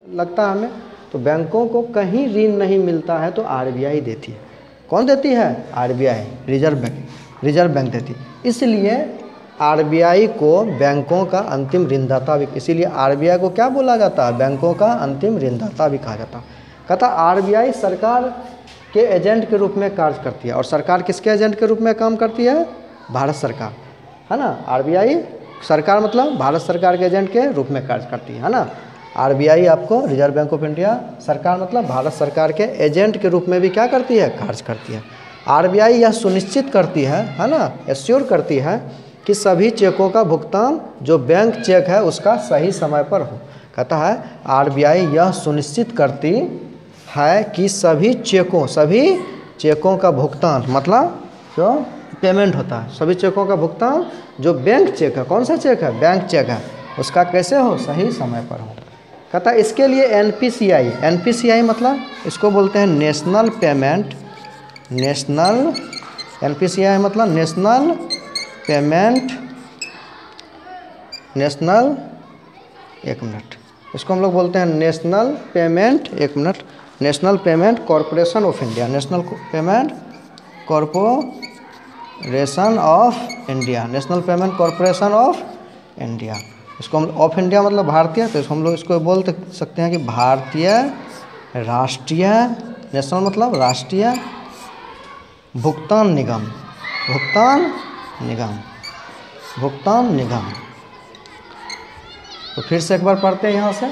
लगता है हमें। तो बैंकों को कहीं ऋण नहीं मिलता है तो आरबीआई देती है। कौन देती है? आरबीआई, रिजर्व बैंक देती है। इसलिए आरबीआई को बैंकों का अंतिम ऋणदाता भी, इसीलिए आरबीआई को क्या बोला जाता है? बैंकों का अंतिम ऋणदाता भी कहा जाता है। कहता आरबीआई सरकार के एजेंट के रूप में कार्य करती है। और सरकार किसके एजेंट के रूप में काम करती है? भारत सरकार, है ना। आरबीआई सरकार मतलब भारत सरकार के एजेंट के रूप में कार्य करती है ना। आरबीआई आपको, रिजर्व बैंक ऑफ इंडिया, सरकार मतलब भारत सरकार के एजेंट के रूप में भी क्या करती है? कार्य करती है। आरबीआई यह सुनिश्चित करती है ना, एश्योर करती है कि सभी चेकों का भुगतान जो बैंक चेक है उसका सही समय पर हो। कहता है आरबीआई यह सुनिश्चित करती है कि सभी चेकों का भुगतान, मतलब जो पेमेंट होता है, सभी चेकों का भुगतान जो बैंक चेक है, कौन सा चेक है? बैंक चेक है, उसका कैसे हो? सही समय पर हो। कहता है इसके लिए एनपीसीआई मतलब इसको बोलते हैं नेशनल पेमेंट, एनपीसीआई मतलब नेशनल इसको हम लोग बोलते हैं national payment corporation of India, national payment corporation of India. इसको हम ऑफ इंडिया मतलब भारतीय, तो इसको हम लोग इसको बोल सकते हैं कि भारतीय राष्ट्रीय, नेशनल मतलब राष्ट्रीय भुगतान निगम। तो फिर से एक बार पढ़ते हैं यहाँ से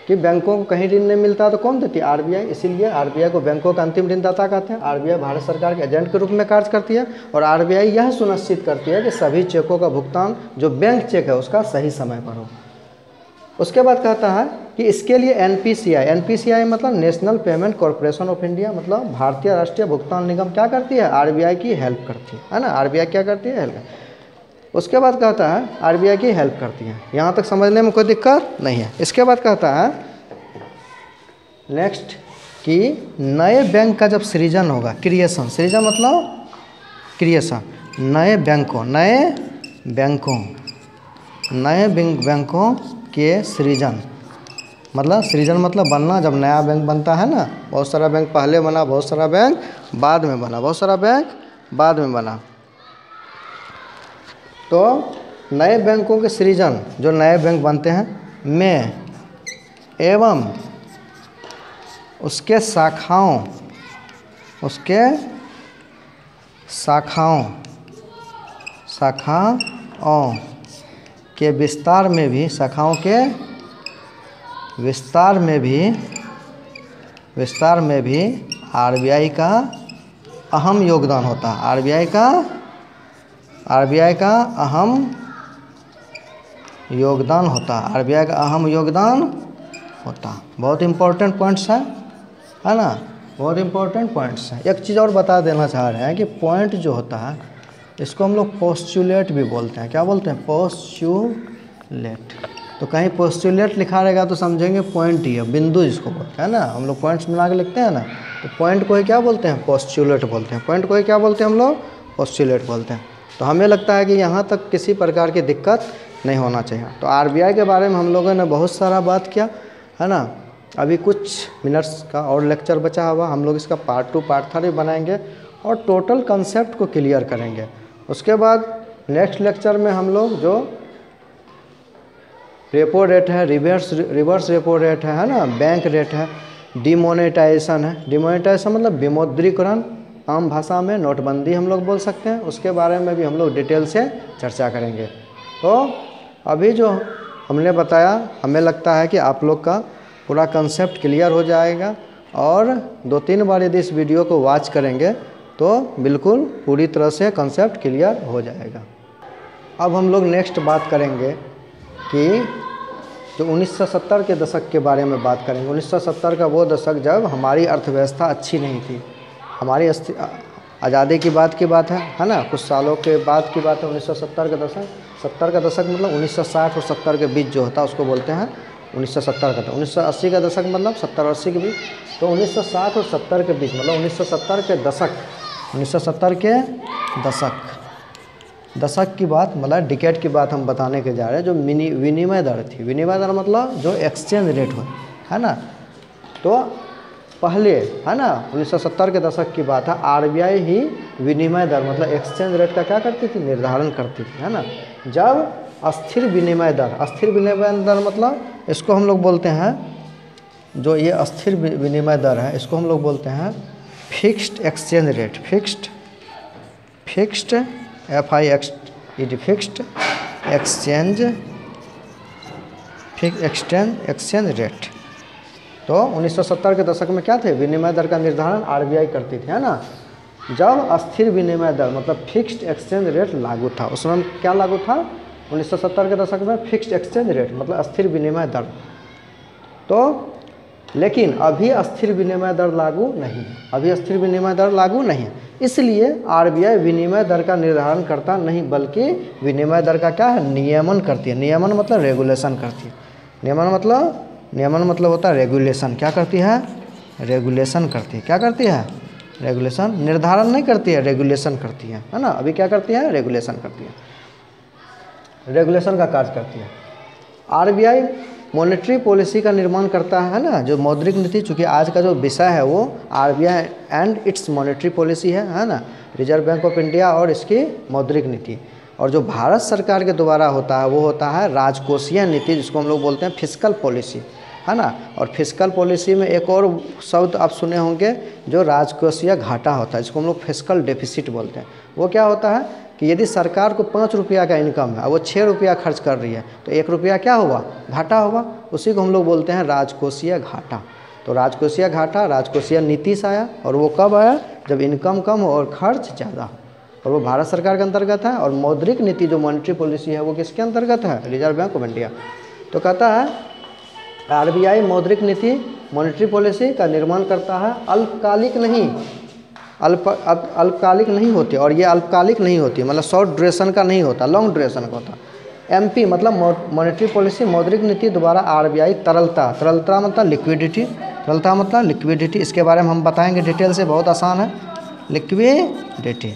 कि बैंकों को कहीं ऋण नहीं मिलता तो कौन देती है? आरबीआई। इसीलिए आरबीआई को बैंकों का अंतिम ऋणदाता कहते हैं। आरबीआई भारत सरकार के एजेंट के रूप में कार्य करती है। और आरबीआई यह सुनिश्चित करती है कि सभी चेकों का भुगतान जो बैंक चेक है उसका सही समय पर हो। उसके बाद कहता है कि इसके लिए एनपीसीआई मतलब national payment corporation of India, मतलब भारतीय राष्ट्रीय भुगतान निगम क्या करती है? आरबीआई की हेल्प करती है ना। आरबीआई क्या करती है? हेल्प। उसके बाद कहता है आरबीआई की हेल्प करती है। यहाँ तक समझने में कोई दिक्कत नहीं है। इसके बाद कहता है नेक्स्ट कि नए बैंक का जब सृजन होगा, सृजन मतलब क्रिएशन, नए बैंकों के सृजन मतलब बनना। जब नया बैंक बनता है ना, बहुत सारा बैंक पहले बना, बहुत सारा बैंक बाद में बना, तो नए बैंकों के सृजन, जो नए बैंक बनते हैं में, एवं उसके शाखाओं के विस्तार में भी आरबीआई का अहम योगदान होता है। आरबीआई का अहम योगदान होता। बहुत इंपॉर्टेंट पॉइंट्स है ना, बहुत इंपॉर्टेंट पॉइंट्स हैं। एक चीज़ और बता देना चाह रहे हैं कि पॉइंट जो होता है इसको हम लोग पोस्टुलेट भी बोलते हैं। क्या बोलते हैं? पोस्टुलेट। तो कहीं पोस्टुलेट लिखा रहेगा तो समझेंगे पॉइंट ही है, बिंदु जिसको बोलते हैं ना। हम लोग पॉइंट्स मिला के लिखते हैं ना, तो पॉइंट को ही क्या बोलते हैं? पोस्टुलेट बोलते हैं। पॉइंट को ही क्या बोलते हैं हम लोग? पोस्टुलेट बोलते हैं। तो हमें लगता है कि यहाँ तक किसी प्रकार की दिक्कत नहीं होना चाहिए। तो आरबीआई के बारे में हम लोगों ने बहुत सारा बात किया, है ना। अभी कुछ मिनट्स का और लेक्चर बचा हुआ, हम लोग इसका पार्ट 2 पार्ट 3 बनाएंगे और टोटल कंसेप्ट को क्लियर करेंगे। उसके बाद नेक्स्ट लेक्चर में हम लोग जो रेपो रेट है, रिवर्स रेपो रेट है ना, बैंक रेट है, डिमोनेटाइजेशन है। डिमोनेटाइजेशन मतलब विमुद्रीकरण, आम भाषा में नोटबंदी हम लोग बोल सकते हैं। उसके बारे में भी हम लोग डिटेल से चर्चा करेंगे। तो अभी जो हमने बताया, हमें लगता है कि आप लोग का पूरा कंसेप्ट क्लियर हो जाएगा। और 2-3 बार यदि इस वीडियो को वॉच करेंगे तो बिल्कुल पूरी तरह से कंसेप्ट क्लियर हो जाएगा। अब हम लोग नेक्स्ट बात करेंगे कि जो 1970 के दशक के बारे में बात करेंगे। 1970 का वो दशक जब हमारी अर्थव्यवस्था अच्छी नहीं थी, हमारी आज़ादी की बात है ना, कुछ सालों के बाद की बात है। 1970 का दशक, 70 का दशक मतलब 1960 और 70 के बीच जो होता है उसको बोलते हैं 1970 का। 1980 का दशक मतलब 70-80 के बीच। तो 1960 और 70 के बीच मतलब 1970 के दशक दशक की बात मतलब डिकेड की बात हम बताने के जा रहे हैं। जो विनिमय दर थी, विनिमय दर मतलब जो एक्सचेंज रेट हो, है ना। तो पहले, है ना, 1970 के दशक की बात है, आरबीआई ही विनिमय दर मतलब एक्सचेंज रेट का क्या करती थी, निर्धारण करती थी, है ना। जब अस्थिर विनिमय दर, अस्थिर विनिमय दर मतलब इसको हम लोग बोलते हैं, जो ये अस्थिर विनिमय दर है इसको हम लोग बोलते हैं fixed exchange rate, fixed FIXED fixed exchange rate. तो 1970 के दशक में क्या थे, विनिमय दर का निर्धारण आरबीआई करती थी, है ना। जब अस्थिर विनिमय दर मतलब फिक्स्ड एक्सचेंज रेट लागू था, उस समय क्या लागू था, 1970 के दशक में फिक्स्ड एक्सचेंज रेट मतलब अस्थिर विनिमय दर। तो लेकिन अभी अस्थिर विनिमय दर लागू नहीं है, अभी अस्थिर विनिमय दर लागू नहीं है, इसलिए आरबीआई विनिमय दर का निर्धारण करता नहीं, बल्कि विनिमय दर का क्या है, नियमन करती है। नियमन मतलब रेगुलेशन करती है। नियमन मतलब होता है रेगुलेशन। क्या करती है, रेगुलेशन करती है। क्या करती है, रेगुलेशन। निर्धारण नहीं करती है, रेगुलेशन करती है ना। अभी क्या करती है, रेगुलेशन करती है, रेगुलेशन का कार्य करती है। आरबीआई मॉनेटरी पॉलिसी का निर्माण करता है ना, जो मौद्रिक नीति, चूँकि आज का जो विषय है वो RBI and it's monetary policy है ना, रिजर्व बैंक ऑफ इंडिया और इसकी मौद्रिक नीति। और जो भारत सरकार के द्वारा होता है वो होता है राजकोषीय नीति, जिसको हम लोग बोलते हैं फिस्कल पॉलिसी, है ना। और फिस्कल पॉलिसी में एक और शब्द आप सुने होंगे जो राजकोषीय घाटा होता है, जिसको हम लोग फिस्कल डेफिसिट बोलते हैं। वो क्या होता है कि यदि सरकार को 5 रुपया का इनकम है और वो 6 रुपया खर्च कर रही है तो 1 रुपया क्या होगा, घाटा होगा। उसी को हम लोग बोलते हैं राजकोषीय घाटा। तो राजकोषीय घाटा राजकोषीय नीति से आया, और वो कब आया, जब इनकम कम हो और खर्च ज़्यादा हो, और वो भारत सरकार के अंतर्गत है। और मौद्रिक नीति जो मॉनेटरी पॉलिसी है वो किसके अंतर्गत है, रिजर्व बैंक ऑफ इंडिया। तो कहता है आरबीआई मौद्रिक नीति मॉनेटरी पॉलिसी का निर्माण करता है, अल्पकालिक नहीं, अल्पकालिक नहीं होती, और ये अल्पकालिक नहीं होती मतलब शॉर्ट ड्यूरेशन का नहीं होता, लॉन्ग ड्यूरेशन का होता। एमपी मतलब मॉनेटरी पॉलिसी मौद्रिक नीति द्वारा आरबीआई तरलता मतलब लिक्विडिटी, तरलता मतलब लिक्विडिटी। इसके बारे में हम बताएंगे डिटेल से, बहुत आसान है, लिक्विडिटी।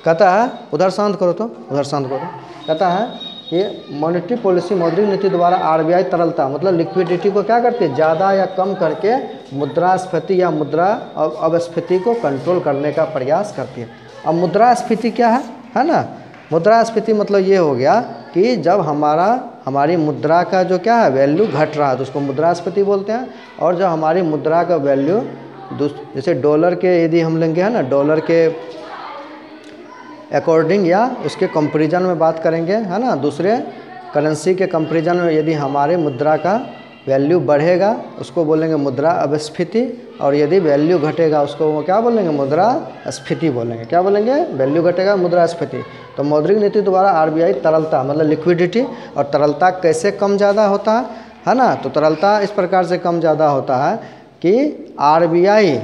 कहता है उधर शांत करो तो, उधर शांत करो। कहता है कि मॉनेटरी पॉलिसी मौद्रिक नीति द्वारा आरबीआई तरलता मतलब लिक्विडिटी को क्या करती है, ज़्यादा या कम करके मुद्रास्फीति या मुद्रा अपस्फीति को कंट्रोल करने का प्रयास करती है। अब मुद्रास्फीति क्या है ना, मुद्रास्फीति मतलब ये हो गया कि जब हमारी मुद्रा का जो क्या है वैल्यू घट रहा है तो उसको मुद्रास्फीति बोलते हैं। और जब हमारी मुद्रा का वैल्यू जैसे डॉलर के यदि हम लेंगे, है ना, डॉलर के अकॉर्डिंग या उसके कंपैरिजन में बात करेंगे, है ना, दूसरे करेंसी के कंपैरिजन में यदि हमारे मुद्रा का वैल्यू बढ़ेगा उसको बोलेंगे मुद्रा अपस्फीति, और यदि वैल्यू घटेगा उसको वो क्या बोलेंगे, मुद्रास्फीति बोलेंगे। क्या बोलेंगे, वैल्यू घटेगा मुद्रास्फीति। तो मौद्रिक नीति द्वारा आरबीआई तरलता मतलब लिक्विडिटी, और तरलता कैसे कम ज़्यादा होता है ना, तो तरलता इस प्रकार से कम ज़्यादा होता है कि आरबीआई,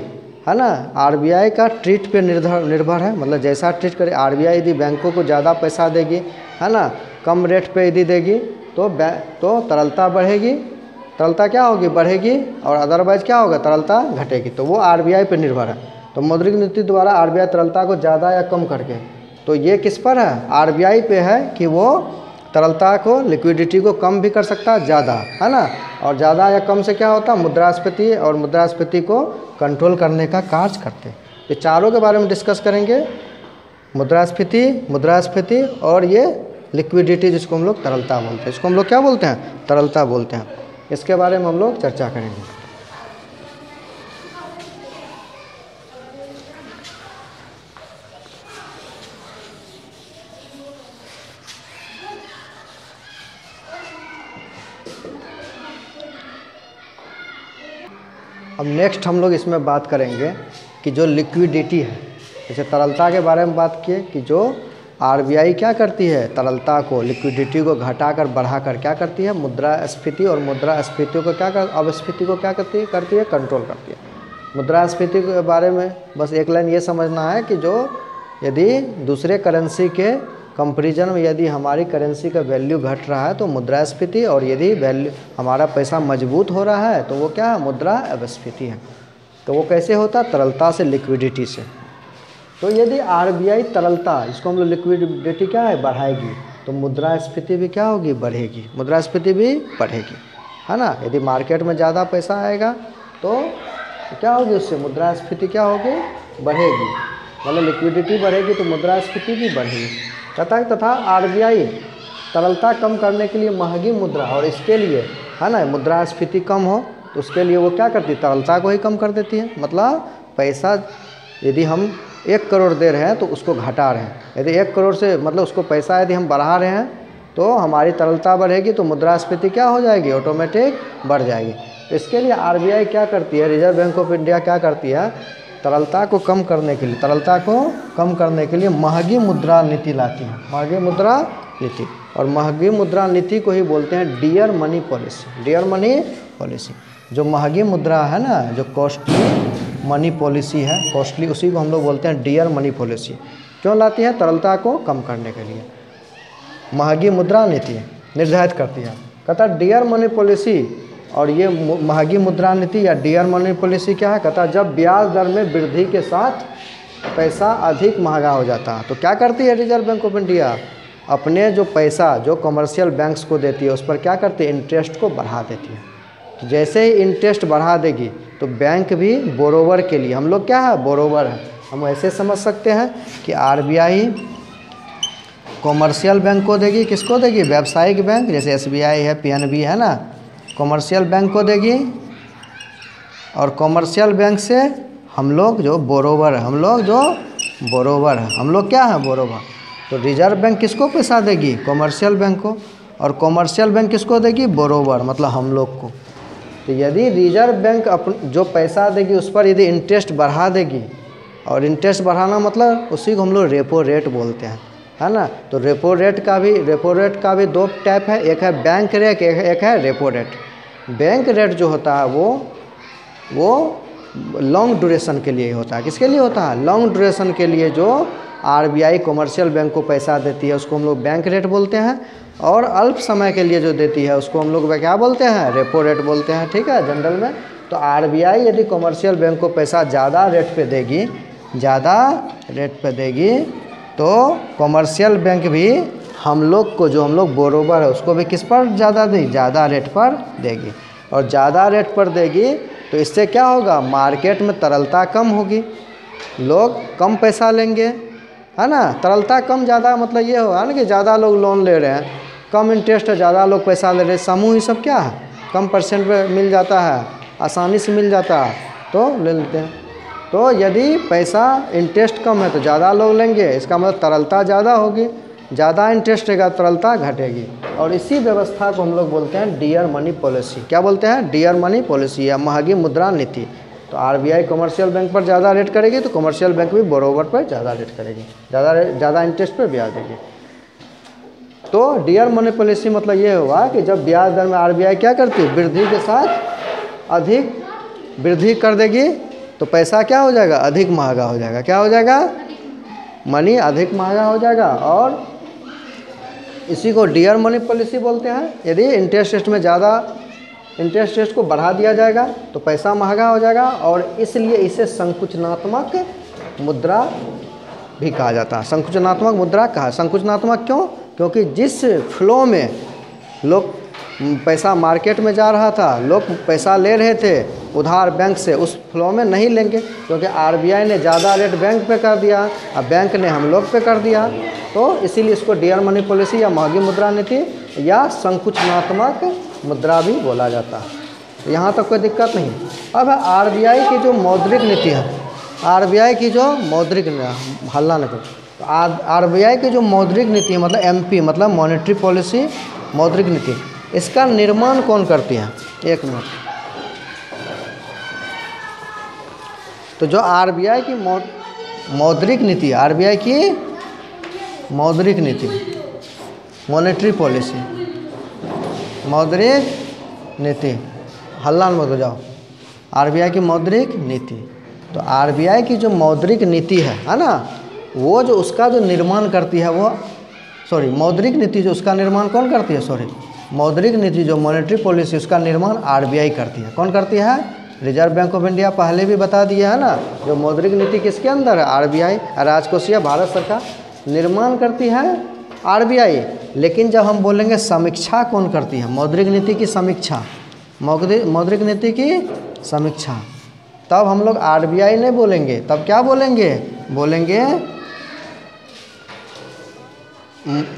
है ना, आरबीआई का ट्रीट पे निर्भर है, मतलब जैसा ट्रीट करे आरबीआई। यदि बैंकों को ज़्यादा पैसा देगी, है ना, कम रेट पे यदि देगी तो तरलता बढ़ेगी, तरलता क्या होगी, बढ़ेगी, और अदरवाइज क्या होगा, तरलता घटेगी। तो वो आरबीआई पे निर्भर है। तो मौद्रिक नीति द्वारा आरबीआई तरलता को ज़्यादा या कम करके, तो ये किस पर है, आरबीआई पे है कि वो तरलता को, लिक्विडिटी को कम भी कर सकता है, ज़्यादा, है ना। और ज़्यादा या कम से क्या होता है, मुद्रास्फीति, और मुद्रास्फीति को कंट्रोल करने का कार्य करते हैं। ये चारों के बारे में डिस्कस करेंगे, मुद्रास्फीति और ये लिक्विडिटी, जिसको हम लोग तरलता बोलते हैं। इसको हम लोग क्या बोलते हैं, तरलता बोलते हैं। इसके बारे में हम लोग चर्चा करेंगे। अब नेक्स्ट हम लोग इसमें बात करेंगे कि जो लिक्विडिटी है, जैसे तरलता के बारे में बात किए कि जो आरबीआई क्या करती है, तरलता को, लिक्विडिटी को घटाकर बढ़ाकर क्या करती है, मुद्रास्फीति, और मुद्रास्फीति को अपस्फीति को क्या करती है, कंट्रोल करती है। मुद्रास्फीति के बारे में बस एक लाइन ये समझना है कि जो यदि दूसरे करेंसी के कंपैरिजन में यदि हमारी करेंसी का वैल्यू घट रहा है तो मुद्रास्फीति, और यदि वैल्यू हमारा पैसा मजबूत हो रहा है तो वो क्या है, मुद्रा अपस्फीति है। तो वो कैसे होता है, तरलता से, लिक्विडिटी से। तो यदि आरबीआई तरलता, इसको हम लोग लिक्विडिटी क्या है, बढ़ाएगी, तो मुद्रास्फीति भी क्या होगी, बढ़ेगी, मुद्रास्फीति भी बढ़ेगी, है ना। यदि मार्केट में ज़्यादा पैसा आएगा तो क्या होगी, उससे मुद्रास्फीति क्या होगी, बढ़ेगी, मतलब लिक्विडिटी बढ़ेगी तो मुद्रास्फीति भी बढ़ेगी। तथा आरबीआई तरलता कम करने के लिए महंगी मुद्रा, और इसके लिए है ना मुद्रास्फीति कम हो तो उसके लिए वो क्या करती है, तरलता को ही कम कर देती है। मतलब पैसा यदि हम 1 करोड़ दे रहे हैं तो उसको घटा रहे हैं, यदि 1 करोड़ से मतलब उसको पैसा यदि हम बढ़ा रहे हैं तो हमारी तरलता बढ़ेगी तो मुद्रास्फीति क्या हो जाएगी, ऑटोमेटिक बढ़ जाएगी। तो इसके लिए आरबीआई क्या करती है, रिजर्व बैंक ऑफ इंडिया क्या करती है, तरलता को कम करने के लिए, तरलता को कम करने के लिए महंगी मुद्रा नीति लाती है, महंगी मुद्रा नीति। और महंगी मुद्रा नीति को ही बोलते हैं dear money policy, dear money policy. जो महंगी मुद्रा है ना, जो कॉस्टली मनी पॉलिसी है, कॉस्टली, उसी को हम लोग बोलते हैं डियर मनी पॉलिसी। क्यों लाती है, तरलता को कम करने के लिए महंगी मुद्रा नीति निर्धारित करती है। कहता डियर मनी पॉलिसी, और ये महंगी मुद्रा नीति या डियर मनी पॉलिसी क्या है, कहता जब ब्याज दर में वृद्धि के साथ पैसा अधिक महंगा हो जाता है तो क्या करती है रिजर्व बैंक ऑफ इंडिया, अपने जो पैसा जो कमर्शियल बैंक्स को देती है उस पर क्या करती है, इंटरेस्ट को बढ़ा देती है। तो जैसे ही इंटरेस्ट बढ़ा देगी तो बैंक भी बोरोवर के लिए, हम लोग क्या है, बोरोवर है, हम ऐसे समझ सकते हैं कि आरबीआई कॉमर्शियल बैंक को देगी, किसको देगी, व्यावसायिक बैंक जैसे एसबीआई है, पीएनबी है ना, कॉमर्शियल बैंक को देगी, और कॉमर्शियल बैंक से हम लोग जो बोरोवर है, हम लोग जो बोरोवर है, हम लोग क्या है, बोरोवर। तो रिजर्व बैंक किसको पैसा देगी, कॉमर्शियल बैंक को, और कॉमर्शियल बैंक किसको देगी, बोरोवर, मतलब हम लोग को। तो यदि रिजर्व बैंक जो पैसा देगी उस पर यदि इंटरेस्ट बढ़ा देगी, और इंटरेस्ट बढ़ाना मतलब उसी को हम लोग रेपो रेट बोलते हैं, है ना। तो रेपो रेट का भी 2 टाइप है, एक है बैंक रेट, एक है रेपो रेट। बैंक रेट जो होता है वो लॉन्ग ड्यूरेशन के लिए होता है, किसके लिए होता है, लॉन्ग ड्यूरेशन के लिए जो आरबीआई कमर्शियल बैंक को पैसा देती है उसको हम लोग बैंक रेट बोलते हैं, और अल्प समय के लिए जो देती है उसको हम लोग क्या बोलते हैं, रेपो रेट बोलते हैं, ठीक है, जनरल में। तो आरबीआई यदि कमर्शियल बैंक को पैसा ज़्यादा रेट पे देगी, ज़्यादा रेट पे देगी, तो कमर्शियल बैंक भी हम लोग को, जो हम लोग बोरोवर है उसको भी किस पर ज़्यादा देगी, ज़्यादा रेट पर देगी। और ज़्यादा रेट पर देगी तो इससे क्या होगा, मार्केट में तरलता कम होगी, लोग कम पैसा लेंगे, है ना। तरलता कम ज़्यादा मतलब ये होगा ना कि ज़्यादा लोग लोन ले रहे हैं, कम इंटरेस्ट है, ज़्यादा लोग पैसा ले रहे हैं, समूह ये सब क्या है, कम परसेंट पे मिल जाता है, आसानी से मिल जाता है तो ले लेते हैं। तो यदि पैसा इंटरेस्ट कम है तो ज़्यादा लोग लेंगे, इसका मतलब तरलता ज़्यादा होगी, ज़्यादा इंटरेस्ट रहेगा तरलता घटेगी। और इसी व्यवस्था को हम लोग बोलते हैं डियर मनी पॉलिसी। क्या बोलते हैं, डियर मनी पॉलिसी या महंगी मुद्रा नीति। तो आरबीआई कमर्शियल बैंक पर ज़्यादा रेट करेगी तो कमर्शियल बैंक भी बोरोवर पर ज़्यादा रेट करेगी, ज़्यादा इंटरेस्ट पर ब्याज देगी। तो डियर मनी पॉलिसी मतलब ये हुआ कि जब ब्याज दर में आरबीआई क्या करती है, वृद्धि के साथ अधिक वृद्धि कर देगी तो पैसा क्या हो जाएगा, अधिक महंगा हो जाएगा। क्या हो जाएगा, मनी अधिक महंगा हो जाएगा, और इसी को डियर मनी पॉलिसी बोलते हैं। यदि इंटरेस्ट रेट में ज़्यादा इंटरेस्ट रेट को बढ़ा दिया जाएगा तो पैसा महंगा हो जाएगा, और इसलिए इसे संकुचनात्मक मुद्रा भी कहा जाता है। संकुचनात्मक मुद्रा कहा, संकुचनात्मक क्यों, क्योंकि जिस फ्लो में लोग पैसा मार्केट में जा रहा था, लोग पैसा ले रहे थे उधार बैंक से, उस फ्लो में नहीं लेंगे, क्योंकि आरबीआई ने ज़्यादा रेट बैंक पे कर दिया, अब बैंक ने हम लोग पे कर दिया। तो इसीलिए इसको डियर मनी पॉलिसी या महंगी मुद्रा नीति या संकुचनात्मक मुद्रा भी बोला जाता है। यहाँ तक कोई दिक्कत नहीं। अब आरबीआई की जो मौद्रिक नीति है, आरबीआई की जो मौद्रिक, हल्ला न करो, तो आरबीआई की जो मौद्रिक नीति है मतलब एमपी मतलब मॉनेटरी पॉलिसी, मौद्रिक नीति, इसका निर्माण कौन करती है, एक मिनट। तो जो आरबीआई की मौद्रिक नीति, आरबीआई की मौद्रिक नीति, मॉनेटरी पॉलिसी, मौद्रिक नीति, हल्ला मत हो जाओ, आरबीआई की मौद्रिक नीति। तो आरबीआई की जो मौद्रिक नीति है ना, वो जो उसका जो निर्माण करती है वो, सॉरी मौद्रिक नीति जो उसका निर्माण कौन करती है, सॉरी मौद्रिक नीति जो मॉनेटरी पॉलिसी उसका निर्माण आरबीआई करती है। कौन करती है, रिजर्व बैंक ऑफ इंडिया पहले भी बता दिया है ना, जो मौद्रिक नीति किसके अंदर है, आरबीआई, राजकोषीय भारत सरकार निर्माण करती है आरबीआई। लेकिन जब हम बोलेंगे समीक्षा कौन करती है, मौद्रिक नीति की समीक्षा, मौद्रिक नीति की समीक्षा, तब हम लोग आरबीआई नहीं बोलेंगे, तब क्या बोलेंगे, बोलेंगे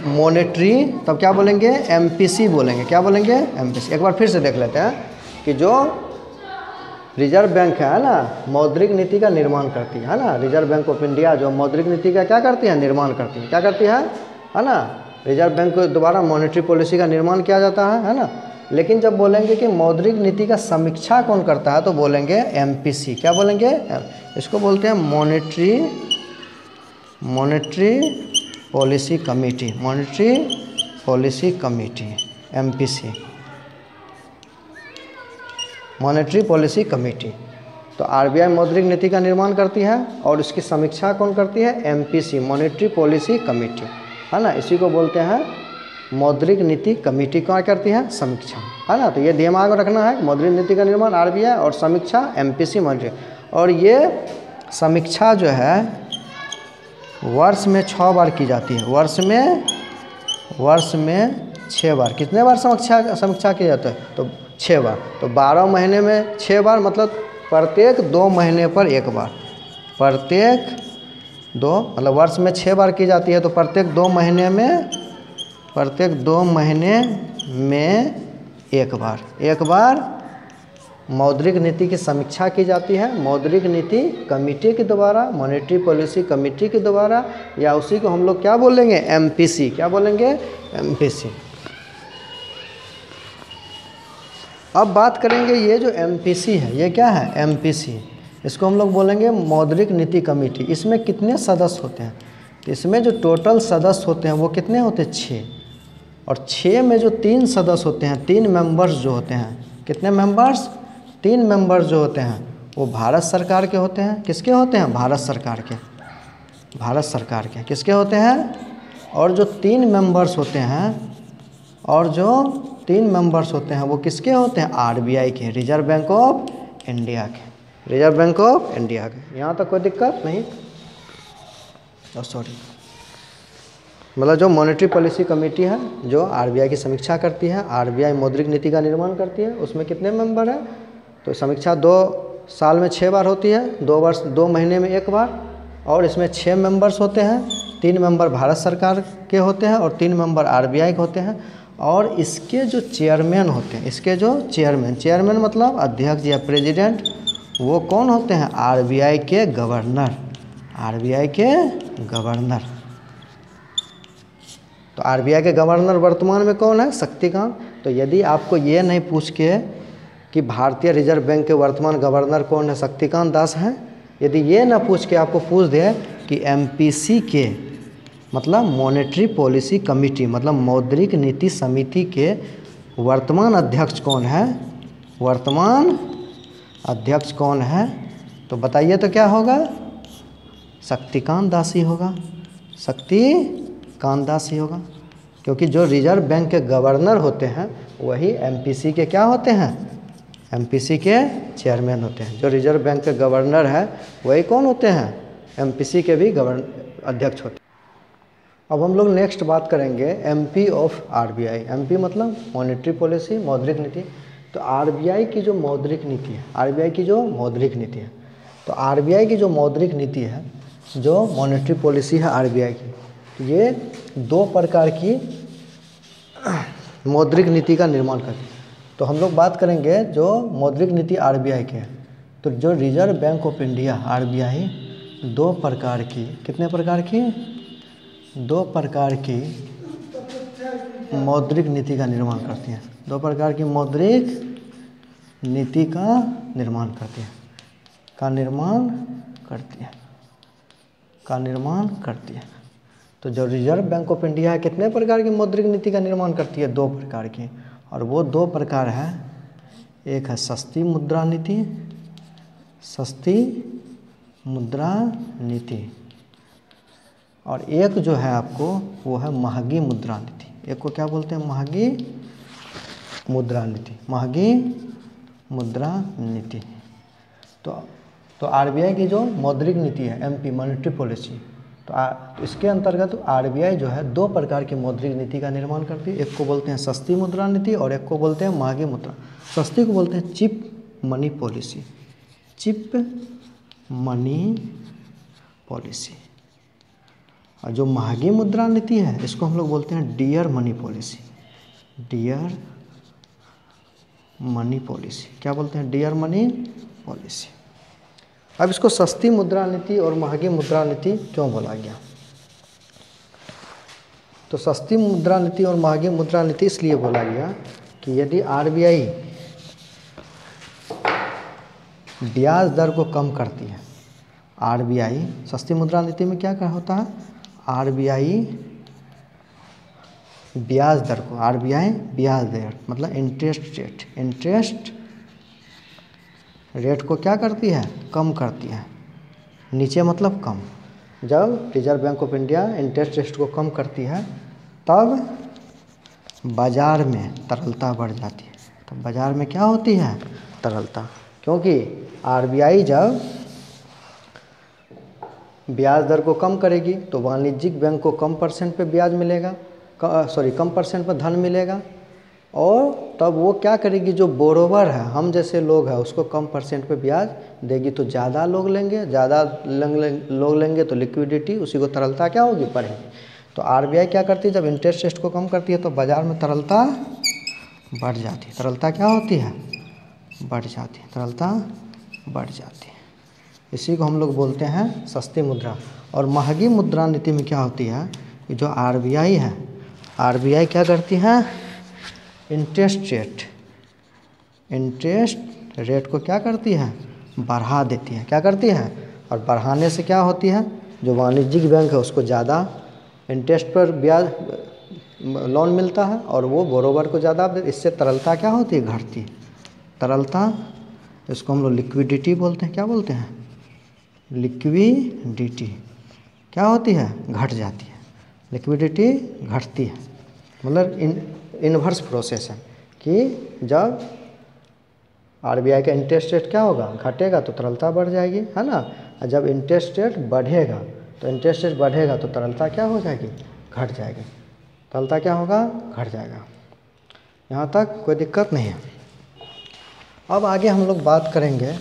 मॉनेटरी, तब क्या बोलेंगे, एमपीसी बोलेंगे। क्या बोलेंगे, एमपीसी। एक बार फिर से देख लेते हैं कि जो रिजर्व बैंक है ना, मौद्रिक नीति का निर्माण करती है ना, रिजर्व बैंक ऑफ इंडिया जो मौद्रिक नीति का क्या करती है, निर्माण करती है। क्या करती है ना, रिजर्व बैंक को द्वारा मॉनेटरी पॉलिसी का निर्माण किया जाता है ना। लेकिन जब बोलेंगे कि मौद्रिक नीति का समीक्षा कौन करता है, तो बोलेंगे एमपीसी। क्या बोलेंगे, इसको बोलते हैं monetary policy committee, monetary policy committee, MPC, monetary policy committee. तो आरबीआई मौद्रिक नीति का निर्माण करती है और इसकी समीक्षा कौन करती है, एमपीसी, मॉनेटरी पॉलिसी कमेटी, है ना। इसी को बोलते हैं मौद्रिक नीति कमेटी। क्या करती है, समीक्षा, है ना। तो ये दिमाग में रखना है, मौद्रिक नीति का निर्माण आरबीआई और समीक्षा एमपीसी, मॉनेटरी। और ये समीक्षा जो है वर्ष में 6 बार की जाती है, वर्ष में 6 बार। कितने बार समीक्षा की जाता है, तो 6 बार। तो 12 महीने में 6 बार, मतलब प्रत्येक 2 महीने पर 1 बार, प्रत्येक 2, मतलब वर्ष में 6 बार की जाती है, तो प्रत्येक 2 महीने में 1 बार मौद्रिक नीति की समीक्षा की जाती है, मौद्रिक नीति कमेटी के द्वारा, मॉनेटरी पॉलिसी कमेटी के द्वारा, या उसी को हम लोग क्या बोलेंगे, एमपीसी। क्या बोलेंगे, एमपीसी। अब बात करेंगे ये जो एमपीसी है, ये क्या है, एमपीसी, इसको हम लोग बोलेंगे मौद्रिक नीति कमेटी। इसमें कितने सदस्य होते हैं, तो इसमें जो टोटल सदस्य होते हैं वो कितने होते हैं, 6। और 6 में जो 3 सदस्य होते हैं, 3 मेंबर्स जो होते हैं, कितने मेंबर्स, 3 मेंबर्स जो होते हैं वो भारत सरकार के होते हैं। किसके होते हैं, भारत सरकार के, भारत सरकार के किसके होते हैं। और जो 3 मेंबर्स होते हैं, और जो 3 मेंबर्स होते हैं वो किसके होते हैं, आरबीआई के, रिजर्व बैंक ऑफ इंडिया के, रिजर्व बैंक ऑफ इंडिया के। यहाँ तक कोई दिक्कत नहीं, सॉरी, मतलब जो मॉनेटरी पॉलिसी कमेटी है जो आरबीआई की समीक्षा करती है, आरबीआई मौद्रिक नीति का निर्माण करती है, उसमें कितने मेंबर हैं, तो समीक्षा 2 साल में 6 बार होती है, 2 महीने में 1 बार। और इसमें 6 मेंबर्स होते हैं, 3 मेंबर भारत सरकार के होते हैं और 3 मेंबर आरबीआई के होते हैं। और इसके जो चेयरमैन होते हैं, इसके जो चेयरमैन मतलब अध्यक्ष या प्रेसिडेंट, वो कौन होते हैं, आरबीआई के गवर्नर, आरबीआई के गवर्नर। तो आरबीआई के गवर्नर वर्तमान में कौन है, शक्तिकांत। तो यदि आपको ये नहीं पूछ के कि भारतीय रिजर्व बैंक के वर्तमान गवर्नर कौन है, शक्तिकांत दास हैं, यदि ये ना पूछ के आपको पूछ दे कि एमपीसी के मतलब मॉनेटरी पॉलिसी कमेटी मतलब मौद्रिक नीति समिति के वर्तमान अध्यक्ष कौन है, वर्तमान अध्यक्ष कौन है, तो बताइए तो क्या होगा, शक्तिकांत दास ही होगा, शक्तिकांत दास ही होगा। क्योंकि जो रिजर्व बैंक के गवर्नर होते हैं वही एमपीसी के क्या होते हैं, एमपीसी के चेयरमैन होते हैं। जो रिजर्व बैंक के गवर्नर है वही कौन होते हैं, एमपीसी के भी अध्यक्ष होते हैं। अब हम लोग नेक्स्ट बात करेंगे एमपी ऑफ आरबीआई। एमपी मतलब मॉनेटरी पॉलिसी, मौद्रिक नीति। तो आरबीआई की जो मौद्रिक नीति है, आरबीआई की जो मौद्रिक नीति है, तो आरबीआई की जो मौद्रिक नीति है, जो मॉनेटरी पॉलिसी है आरबीआई की, तो ये 2 प्रकार की मौद्रिक नीति का निर्माण करती है। तो हम लोग बात करेंगे जो मौद्रिक नीति आरबीआई के है, तो जो reserve bank of India RBI 2 प्रकार की, कितने प्रकार की, 2 प्रकार की मौद्रिक नीति का निर्माण करती हैं। 2 प्रकार की मौद्रिक नीति का निर्माण करती है, निर्माण करती है। तो जो रिजर्व बैंक ऑफ इंडिया है कितने प्रकार की मौद्रिक नीति का निर्माण करती है, 2 प्रकार की। और वो 2 प्रकार है, एक है सस्ती मुद्रा नीति, सस्ती मुद्रा नीति, और एक जो है आपको वो है महंगी मुद्रा नीति। एक को क्या बोलते हैं, महंगी मुद्रा नीति, महंगी मुद्रा नीति। तो आरबीआई की जो मौद्रिक नीति है एमपी मॉनेटरी पॉलिसी, तो इसके अंतर्गत आरबीआई जो है 2 प्रकार की मौद्रिक नीति का निर्माण करती है। एक को बोलते हैं सस्ती मुद्रा नीति और एक को बोलते हैं महंगी मुद्रा। सस्ती को बोलते हैं chip money policy, chip money policy. और जो महंगी मुद्रा नीति है इसको हम लोग बोलते हैं dear money policy, dear money policy. क्या बोलते हैं? Dear money policy. अब इसको सस्ती मुद्रा नीति और महंगी मुद्रा नीति क्यों बोला गया? तो सस्ती मुद्रा नीति और महंगी मुद्रा नीति इसलिए बोला गया कि यदि आरबीआई ब्याज दर को कम करती है, आरबीआई सस्ती मुद्रा नीति में क्या होता है? आरबीआई ब्याज दर को, आरबीआई ब्याज दर मतलब इंटरेस्ट रेट को क्या करती है? कम करती है। नीचे मतलब कम। जब reserve bank of India interest rate को कम करती है तब बाज़ार में तरलता बढ़ जाती है। तब बाज़ार में क्या होती है? तरलता। क्योंकि आरबीआई जब ब्याज दर को कम करेगी तो वाणिज्यिक बैंक को कम परसेंट पे ब्याज मिलेगा, कम परसेंट पर धन मिलेगा, और तब वो क्या करेगी? जो बोरोवर है, हम जैसे लोग हैं, उसको कम परसेंट पे ब्याज देगी। तो ज़्यादा लोग लेंगे, लोग लेंगे तो लिक्विडिटी, उसी को तरलता क्या होगी? बढ़ेगी। तो आरबीआई क्या करती है? जब इंटरेस्ट रेट को कम करती है तो बाज़ार में तरलता बढ़ जाती है। तरलता क्या होती है? बढ़ जाती है। तरलता बढ़ जाती है। इसी को हम लोग बोलते हैं सस्ती मुद्रा। और महंगी मुद्रा नीति में क्या होती है कि जो आरबीआई है, आरबीआई क्या करती है? इंटरेस्ट रेट को क्या करती है? बढ़ा देती है। क्या करती है? और बढ़ाने से क्या होती है? जो वाणिज्यिक बैंक है उसको ज़्यादा इंटरेस्ट पर ब्याज लोन मिलता है और वो बोरोवर को ज़्यादा, इससे तरलता क्या होती है? घटती है। तरलता, इसको हम लोग लिक्विडिटी बोलते हैं। क्या बोलते हैं? लिक्विडिटी क्या होती है? घट जाती है। लिक्विडिटी घटती है। मतलब इन्वर्स प्रोसेस है कि जब आरबीआई का इंटरेस्ट रेट क्या होगा? घटेगा तो तरलता बढ़ जाएगी, है ना। और जब इंटरेस्ट रेट बढ़ेगा तो तरलता क्या हो जाएगी? घट जाएगी। तरलता क्या होगा? घट जाएगा। यहाँ तक कोई दिक्कत नहीं है। अब आगे हम लोग बात करेंगे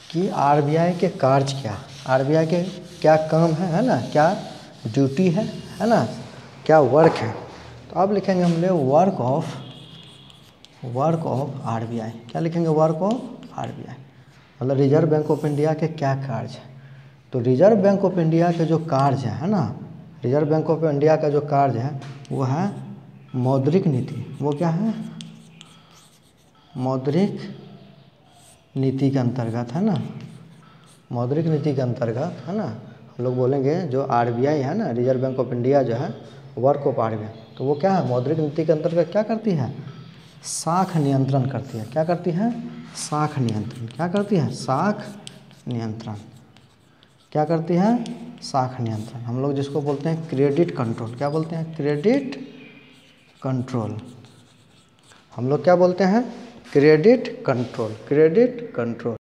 कि आरबीआई के कार्य क्या, आरबीआई के क्या काम है ना, क्या ड्यूटी है ना, क्या वर्क है। तो अब लिखेंगे हम लोग वर्क ऑफ आरबीआई। क्या लिखेंगे? वर्क ऑफ आरबीआई मतलब रिजर्व बैंक ऑफ इंडिया के क्या कार्य है। तो रिजर्व बैंक ऑफ इंडिया के जो कार्य है ना, रिजर्व बैंक ऑफ इंडिया का जो कार्य है वो है मौद्रिक नीति। वो क्या है? मौद्रिक नीति के अंतर्गत, है ना। मौद्रिक नीति के अंतर्गत, है ना, हम लोग बोलेंगे जो आरबीआई है ना, रिजर्व बैंक ऑफ इंडिया जो है वर्क ऑफ आरबीआई, तो वो क्या है? मौद्रिक नीति के अंतर्गत क्या करती है? साख नियंत्रण करती है। क्या करती है? साख नियंत्रण। क्या करती है? साख नियंत्रण। क्या करती है? साख नियंत्रण। हम लोग जिसको बोलते हैं क्रेडिट कंट्रोल। क्या बोलते हैं? Credit control. हम लोग क्या बोलते हैं? Credit control. Credit control.